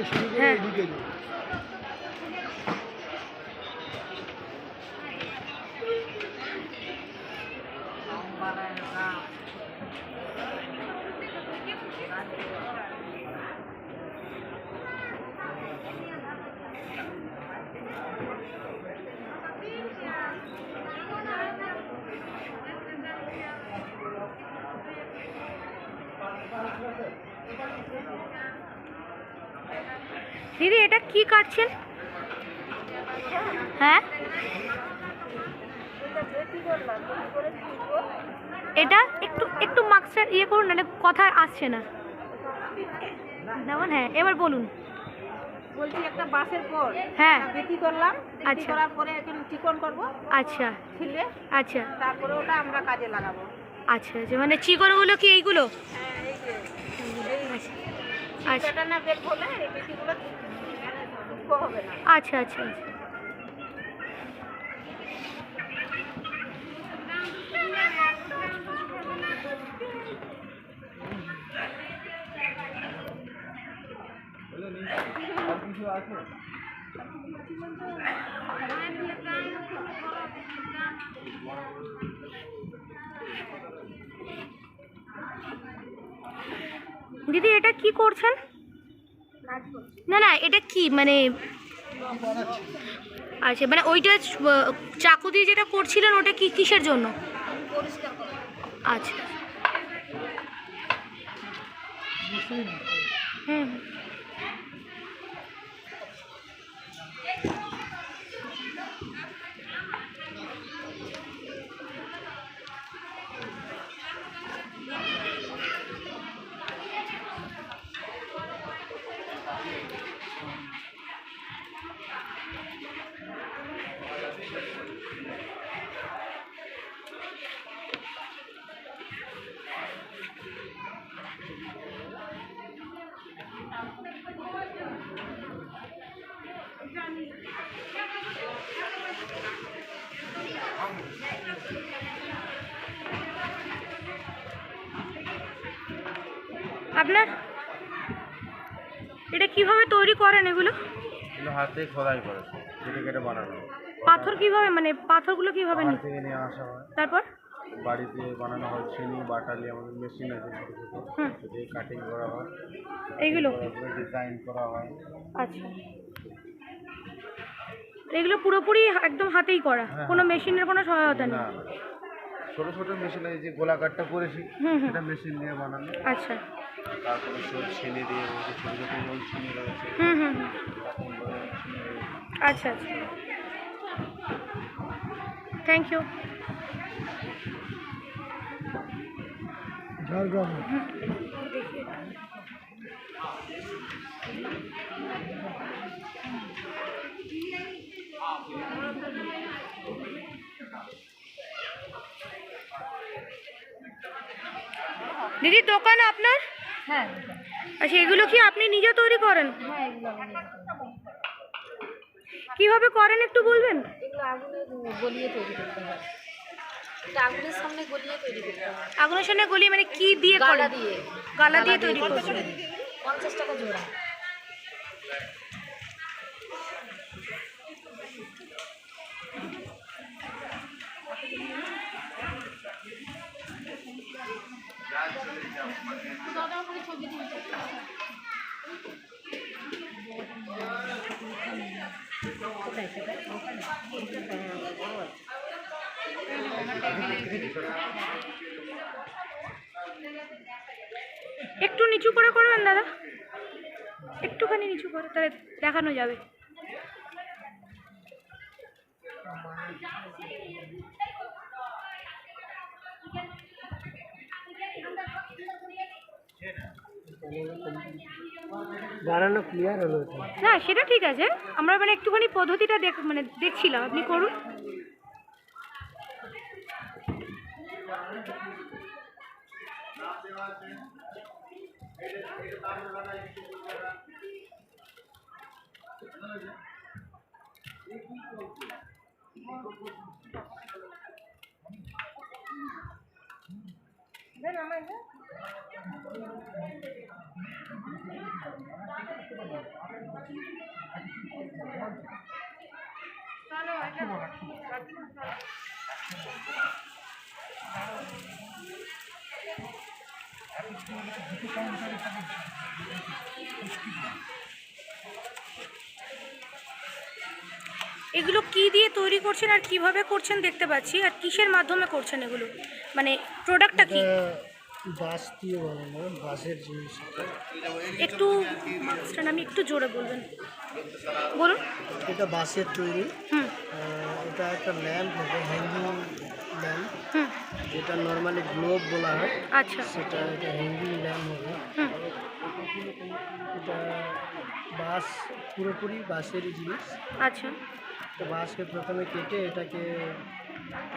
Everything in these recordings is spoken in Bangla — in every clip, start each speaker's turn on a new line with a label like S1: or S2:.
S1: শুরু করে
S2: হ্যাঁ
S1: এদিকে
S2: দিদি এটা কি কাটছেন? হ্যাঁ এটা একটু একটু মাস্কটা ইয়ে করুন, না কথা আসছে না যেমন। হ্যাঁ এবার বলুন।
S3: বলছি একটা বাসের পর
S2: হ্যাঁ
S3: বেতি করলাম, বেতি
S2: আচ্ছা
S3: করার পরে এখন চিকন করব,
S2: আচ্ছা
S3: ছিলে
S2: আচ্ছা
S3: তারপরে ওটা আমরা কাজে লাগাবো।
S2: আচ্ছা আচ্ছা, মানে চিকনগুলো কি এইগুলো?
S3: হ্যাঁ এই যে
S2: আচ্ছা
S3: এই
S2: আচ্ছা
S3: চিকনটা না বের হলে এই বেতিগুলো মানে সূক্ষ্ম হবে না।
S2: আচ্ছা আচ্ছা আচ্ছা।
S1: কিছু আছে
S2: দিদি এটা কি করছেন? না না এটা কি মানে? আচ্ছা মানে ওইটা চাকু দিয়ে যেটা করছিলেন ওটা কি কিসের জন্য? আচ্ছা হুম আপনার এটা কিভাবে তৈরি করেন এগুলো?
S1: হাতে খোদাই করে কেটে কেটে বানানো।
S2: পাথর কিভাবে, মানে পাথরগুলো কিভাবে
S1: পাহাড় থেকে নিয়ে আসা হয়,
S2: তারপর?
S1: বাড়িতে বানানো হয়, চিনি বাটালি আমাদের মেশিন আছে ছোটো
S2: হুম
S1: ছোটো, দিয়ে কাটিং করা হয়,
S2: এইগুলো
S1: ডিজাইন করা হয়।
S2: আচ্ছা এগুলো পুরোপুরি একদম হাতেই করা,
S1: হ্যাঁ,
S2: কোনো মেশিনের কোনো সহায়তা নেই?
S1: না ছোটো ছোটো মেশিন আছে, যে গোলাকারটা করেছি
S2: হুম হুম
S1: সেটা মেশিন দিয়ে বানানো।
S2: আচ্ছা
S1: তারপরে সব ছেলে দিয়ে ছোটো ছোটো ওই চিনি রয়েছে,
S2: হুম হুম হুম
S1: এরকম করে চিনি রয়েছে।
S2: আচ্ছা আচ্ছা থ্যাংক ইউ।
S1: ঝাড়গ্রাম
S2: দিদি দোকান আপনার?
S3: হ্যাঁ
S2: আচ্ছা এগুলো কি আপনি নিজে তৈরি করেন?
S3: হ্যাঁ এগুলো
S2: কিভাবে করেন একটু বলবেন?
S3: এগুলো আগুনে গলিয়ে তৈরি করতে হয়, এটা আগুনের সামনে গলিয়ে তৈরি করতে হয়।
S2: আগুনের সামনে গলি মানে কি দিয়ে
S3: গালা
S2: করেন?
S3: দিয়ে,
S2: গালা দিয়ে তৈরি করছেন?
S3: 50 টাকা জোড়া।
S2: একটু নিচু করে করবেন দাদা, একটুখানি নিচু করে, তাহলে দেখানো যাবে।
S1: বানানো ক্লিয়ার হলো।
S2: না সেটা ঠিক আছে, আমরা মানে একটুখানি পদ্ধতিটা মানে দেখছিলাম, আপনি করুন। এগুলো কি দিয়ে তৈরি করছেন আর কিভাবে করছেন দেখতে পাচ্ছি, আর কিসের মাধ্যমে করছেন এগুলো, মানে প্রোডাক্টটা কি?
S4: বাঁশ দিয়ে বানানো, বাঁশের জিনিস।
S2: একটু মাস্টার আমি একটু জোরে বলবেন, বলুন।
S4: এটা বাঁশের তৈরি।
S2: হুম
S4: এটা একটা ল্যাম্প হবে, হ্যাঙ্গিং ল্যাম্প,
S2: হুম
S4: যেটা নর্মালি গ্লোব বলা হয়।
S2: আচ্ছা
S4: সেটা এটা হ্যাঙ্গিং ল্যাম্প হবে।
S2: হুম
S4: এটা বাঁশ, পুরোপুরি বাঁশেরই জিনিস।
S2: আচ্ছা
S4: তো বাঁশকে প্রথমে কেটে এটাকে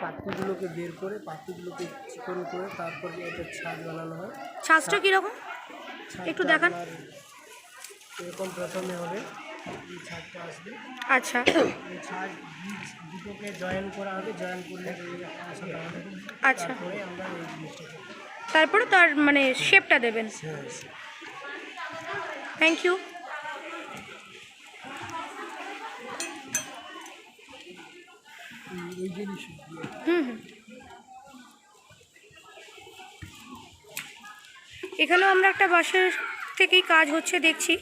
S4: পাতিগুলোকে বের করে, পাতিগুলোকে চিকন করে তারপরে এটা ছাদ বানানো হয়।
S2: ছাঁচটা কীরকম
S4: ছাদটা
S2: একটু দেখান।
S4: আপনার এরকম প্রথমে হবে, এই ছাদটা আসবে।
S2: আচ্ছা
S4: এই ছাদ বীজ দুটোকে জয়েন করা হবে, জয়েন করলে এই অংশ দাঁড়াবে।
S2: আচ্ছা
S4: তারপরে আমরা এই জিনিসটা করব।
S2: তারপরে তার মানে শেপটা দেবেন।
S4: হ্যাঁ,
S2: থ্যাংক ইউ।
S4: এই জিনিস
S2: হুম হুম এখানেও আমরা একটা বাঁশের থেকেই কাজ হচ্ছে দেখছি।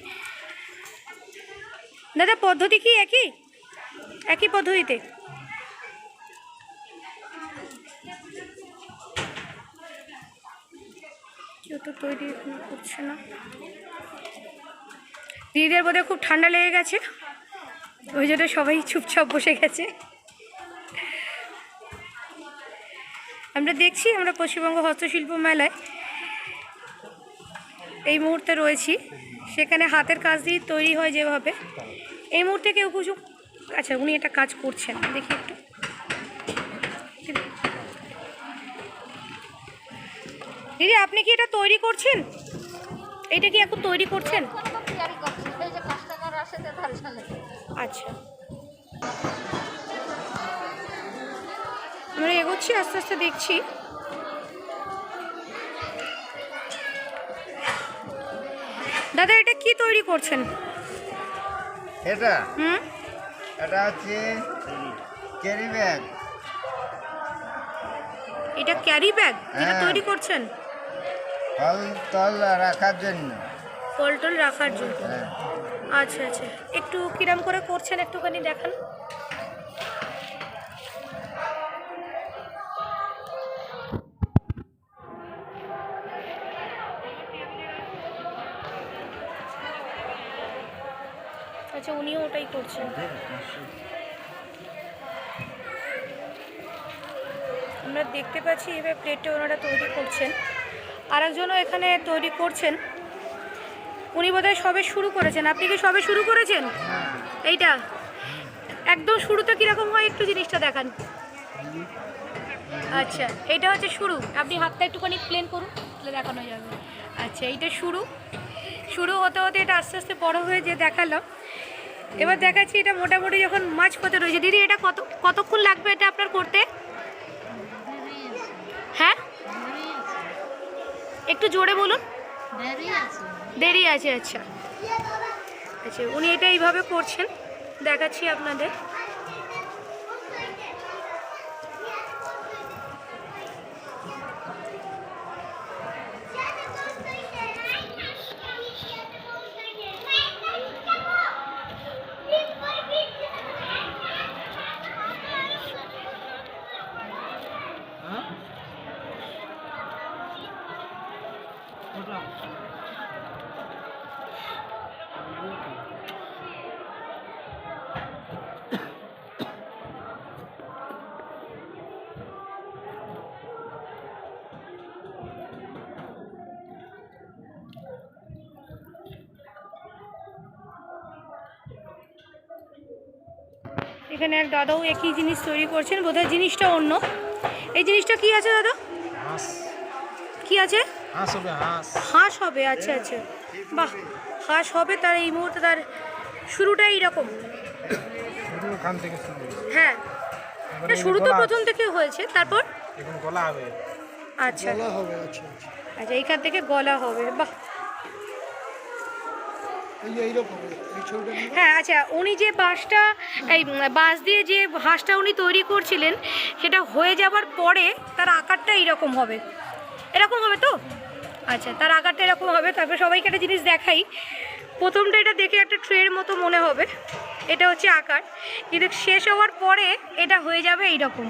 S2: দাদা পদ্ধতি কি একই একই পদ্ধতিতে? কেউ তো তৈরি এখনো করছে না। দিদিদের বোধহয় খুব ঠান্ডা লেগে গেছে, ওই জন্য সবাই চুপচাপ বসে গেছে। আমরা দেখছি, আমরা পশ্চিমবঙ্গ হস্তশিল্প মেলায় এই মুহূর্তে রয়েছি, সেখানে হাতের কাজ দিয়ে তৈরি হয় যেভাবে। এই মুহূর্তে কেউ কিছু, আচ্ছা উনি এটা কাজ করছেন, দেখি একটু। দিদি আপনি কি এটা তৈরি করছেন? এটা কি এখন তৈরি করছেন? আচ্ছা আমরা এগোচ্ছি, আস্তে আস্তে দেখছি। দাদা এটা কি তৈরি করছেন?
S5: এটা
S2: হুম
S5: এটা হচ্ছে ক্যারি ব্যাগ।
S2: এটা ক্যারি ব্যাগ যেটা
S5: হ্যাঁ।
S2: তৈরি করছেন
S5: ফল তল রাখার জন্য।
S2: ফল টল রাখার জন্য।
S5: হ্যাঁ।
S2: আচ্ছা আচ্ছা, একটু কিরম করে করছেন একটুখানি দেখান। আচ্ছা উনিও ওটাই করছেন। আমরা দেখতে পাচ্ছি এবার প্লেটে ওনারা তৈরি করছেন, আরেকজনও এখানে তৈরি করছেন। উনি বোধহয় সবে শুরু করেছেন, আপনি কি সবে শুরু করেছেন? এইটা একদম শুরুতে কীরকম হয় একটু জিনিসটা দেখান। আচ্ছা এইটা হচ্ছে শুরু, আপনি হাতটা একটুখানি প্লেন করুন, তাহলে দেখানো যাবে। আচ্ছা এইটা শুরু, শুরু হতে হতে এটা আস্তে আস্তে বড় হয়ে যে দেখালাম। এবার দেখাচ্ছি এটা মোটামুটি যখন মাছ পথে রয়েছে। দিদি এটা কতক্ষণ লাগবে এটা আপনার করতে? হ্যাঁ একটু জোরে বলুন। দেরি আছে। আচ্ছা আচ্ছা উনি এটা এইভাবে করছেন, দেখাচ্ছি আপনাদের। এখানে এক দাদাও একই জিনিস তৈরি করছেন, বোধহয় জিনিসটা অন্য। এই জিনিসটা কি আছে দাদা?
S1: হাঁস,
S2: কি আছে?
S1: হাঁস হবে, হাঁস।
S2: হাঁস হবে, আচ্ছা আচ্ছা, বাহ হাঁস হবে। তার এই মুহূর্তে তার শুরুটা এইরকম।
S1: ওখান থেকে শুরু,
S2: হ্যাঁ এটা শুরু তো প্রথম থেকে হয়েছে, তারপর
S1: এখন গলা হবে।
S2: আচ্ছা
S4: গলা হবে। আচ্ছা আচ্ছা,
S2: আচ্ছা এইখান থেকে গলা হবে, বাহ। হ্যাঁ আচ্ছা, উনি যে বাঁশটা এই বাঁশ দিয়ে যে হাঁসটা উনি তৈরি করছিলেন সেটা হয়ে যাবার পরে তার আকারটা এইরকম হবে, এরকম হবে তো? আচ্ছা, তার আকারটা এরকম হবে। তারপরে সবাইকে একটা জিনিস দেখাই, প্রথমটা এটা দেখে একটা ট্রের মতো মনে হবে, এটা হচ্ছে আকার, কিন্তু শেষ হওয়ার পরে এটা হয়ে যাবে এইরকম।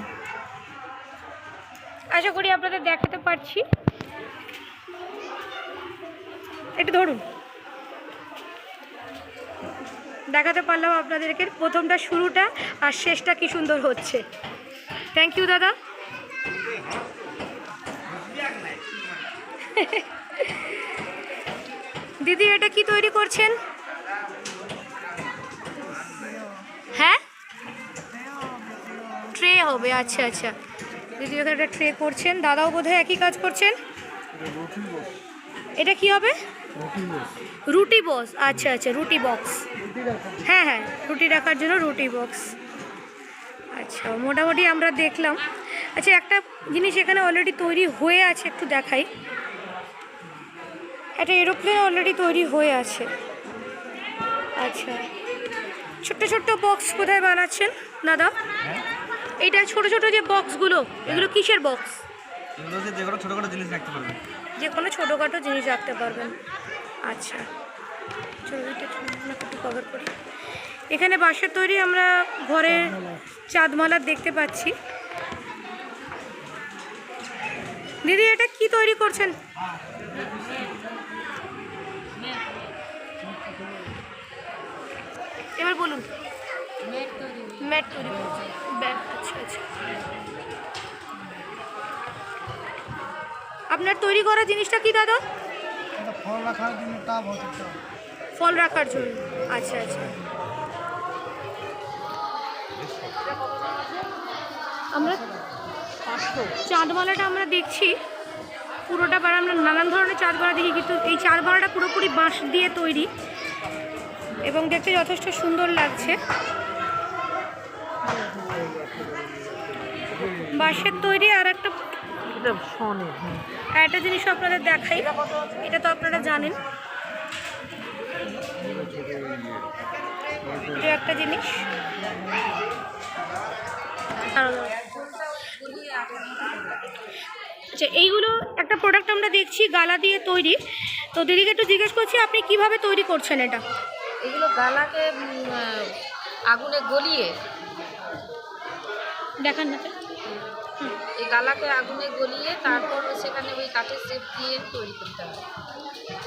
S2: আশা করি আপনাদের দেখাতে পারছি, একটু ধরুন, দেখাতে পারলাম আপনাদেরকে প্রথমটা শুরুটা আর শেষটা কি সুন্দর হচ্ছে। থ্যাংক ইউ দাদা। দিদি এটা কি তৈরি করছেন? হ্যাঁ, ট্রে হবে। আচ্ছা আচ্ছা, দিদি এখানে একটা ট্রে করছেন, দাদাও বোধহয় একই কাজ করছেন। এটা কি হবে? রুটি বক্স। আচ্ছা আচ্ছা, রুটি বক্স। হ্যাঁ হ্যাঁ, রুটি রাখার জন্য রুটি বক্স। আচ্ছা, মোটামুটি আমরা দেখলাম। আচ্ছা, একটা জিনিস এখানে অলরেডি তৈরি হয়ে আছে, একটু দেখাই। একটা এরোপ্লেন অলরেডি তৈরি হয়ে আছে। আচ্ছা, ছোট্ট ছোট্ট বক্স কোথায় বানাচ্ছেন দাদা? এইটা ছোট ছোট যে বক্সগুলো, এগুলো কিসের বক্স?
S1: যে কোনো ছোটোখাটো জিনিস রাখতে পারবেন,
S2: যে কোনো ছোটোখাটো জিনিস রাখতে পারবেন। আচ্ছা, চলো এটা একটু কভার করি। এখানে বাঁশের তৈরি আমরা ঘরের চাঁদমালা দেখতে পাচ্ছি। দিদি এটা কি তৈরি করছেন? এবার বলুন। ম্যাট তৈরি করছেন, ব্যাগ। আচ্ছা আচ্ছা, আপনার তৈরি করা জিনিসটা কি দাদা?
S4: ফল রাখার জন্য টাব হচ্ছে,
S2: ফল রাখার জন্য। আচ্ছা আচ্ছা, আমরা চাঁদমালাটা আমরা দেখছি পুরোটা, বার আমরা নানান ধরনের চাঁদমালা দেখি, কিন্তু এই চাঁদমালাটা পুরোপুরি বাঁশ দিয়ে তৈরি এবং দেখতে যথেষ্ট সুন্দর লাগছে। বাঁশের তৈরি। আর একটা জিনিস আপনাদের দেখাই, এটা তো আপনারা জানেন, এটা একটা জিনিস। আচ্ছা, এইগুলো একটা প্রোডাক্ট আমরা দেখছি গালা দিয়ে তৈরি। তো দিদিকে একটু জিজ্ঞেস করছি, আপনি কিভাবে তৈরি করছেন এটা?
S3: এগুলো গালাকে আগুনে গলিয়ে,
S2: দেখান না।
S3: এই গালাকে আগুনে গলিয়ে তারপর সেখানে ওই কাঠের শেপ দিয়ে তৈরি করতে হবে।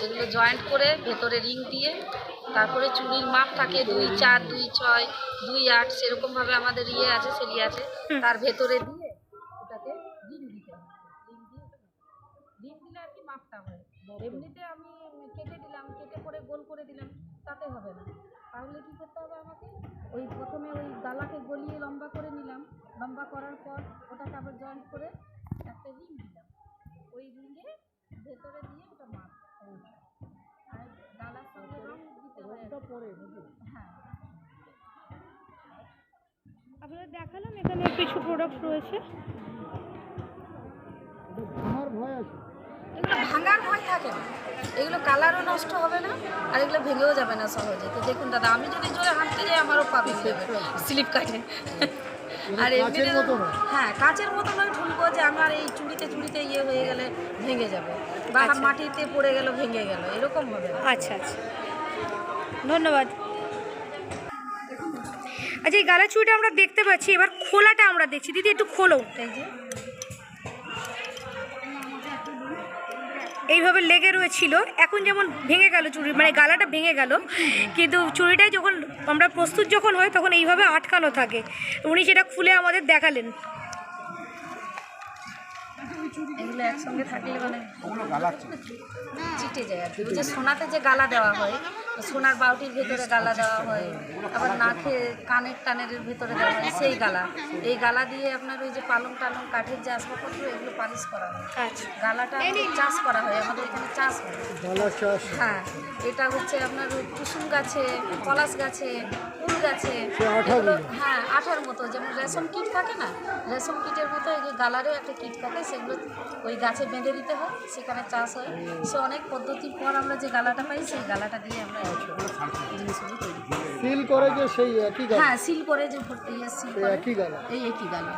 S3: এগুলো জয়েন্ট করে ভেতরে রিং দিয়ে, তারপরে চুড়ির মাপ থাকে 2, 4, 2, 6, 2, 8 সেরকমভাবে আমাদের আছে, সেরি আছে, তার ভেতরে দিয়ে ওটাকে রিং দিতে হবে। রিং দিলে আর কি মাপটা হয়। এমনিতে আমি কেটে দিলাম, কেটে করে গোল করে দিলাম, তাতে হবে না। তাহলে কী করতে হবে আমাকে? ওই প্রথমে ওই গালাকে গলিয়ে লম্বা করে নিলাম, লম্বা করার পর ওটাকে আবার জয়েন্ট করে একটা রিং দিলাম, ওই রিংয়ে ভেতরে দিয়ে ওটা মাপ। আর গালার সঙ্গে রং দিতে হয়। হ্যাঁ,
S2: আপনাদের দেখালাম এখানে কিছু প্রোডাক্ট রয়েছে।
S3: এগুলো ভাঙার ভয় থাকে না, এগুলো কালারও নষ্ট হবে না, আর এগুলো ভেঙেও যাবে না সহজে। তো দেখুন দাদা, আমি যদি জোরে হাঁটতে যাই আমারও পা ভেঙে যাবে, স্লিপ কাটে। আর এমনিতে হ্যাঁ, কাচের মতো নয় ঠুনকো যে আমার এই চুড়িতে ইয়ে হয়ে গেলে ভেঙে যাবে, বা মাটিতে পড়ে গেল ভেঙে গেল, এরকম হবে না।
S2: আচ্ছা আচ্ছা, ধন্যবাদ। আচ্ছা, এই গালা চুড়িটা আমরা দেখতে পাচ্ছি, এবার খোলাটা আমরা দেখছি। দিদি একটু খোলো।
S3: এই যে
S2: এইভাবে লেগে রয়েছিল, এখন যেমন ভেঙে গেল চুড়ি, মানে গালাটা ভেঙে গেল, কিন্তু চুড়িটাই যখন আমরা প্রস্তুত যখন হয় তখন এইভাবে আটকানো থাকে। উনি সেটা খুলে আমাদের দেখালেন।
S3: এগুলো একসঙ্গে থাকলে মানে চিটে যায় আর কি। যে সোনাতে যে গালা দেওয়া হয়, সোনার বাউটির ভেতরে গালা দেওয়া হয়, আবার নাকে কানের টানের ভেতরে দেওয়া হয় সেই গালা। এই গালা দিয়ে আপনার ওই যে পালং টালং কাঠের যে আসবাবপত্র এগুলো পালিশ করা হয়।
S2: আচ্ছা,
S3: গালাটা চাষ করা হয়, আমাদের এখানে চাষ হয়। হ্যাঁ, এটা হচ্ছে আপনার কুসুম গাছে, পলাশ গাছে, ফুল গাছে, এগুলো হ্যাঁ আঠার মতো, যেমন রেশম কিট থাকে না, রেশম কিটের মতো এই যে গালারও একটা কিট থাকে, সেগুলো ওই গাছে বেঁধে দিতে হয়, সেখানে চাষ হয়। সে অনেক পদ্ধতির পর আমরা যে গালাটা পাই সেই গালাটা দিয়ে আমরা এই জিনিসগুলো তৈরি করি।
S4: সিল করে যে সেই একই গালা,
S3: হ্যাঁ, সিল করে যে ভর্তি সিল
S4: সেই
S3: করে
S4: একই গালা।
S3: এই একই গালা।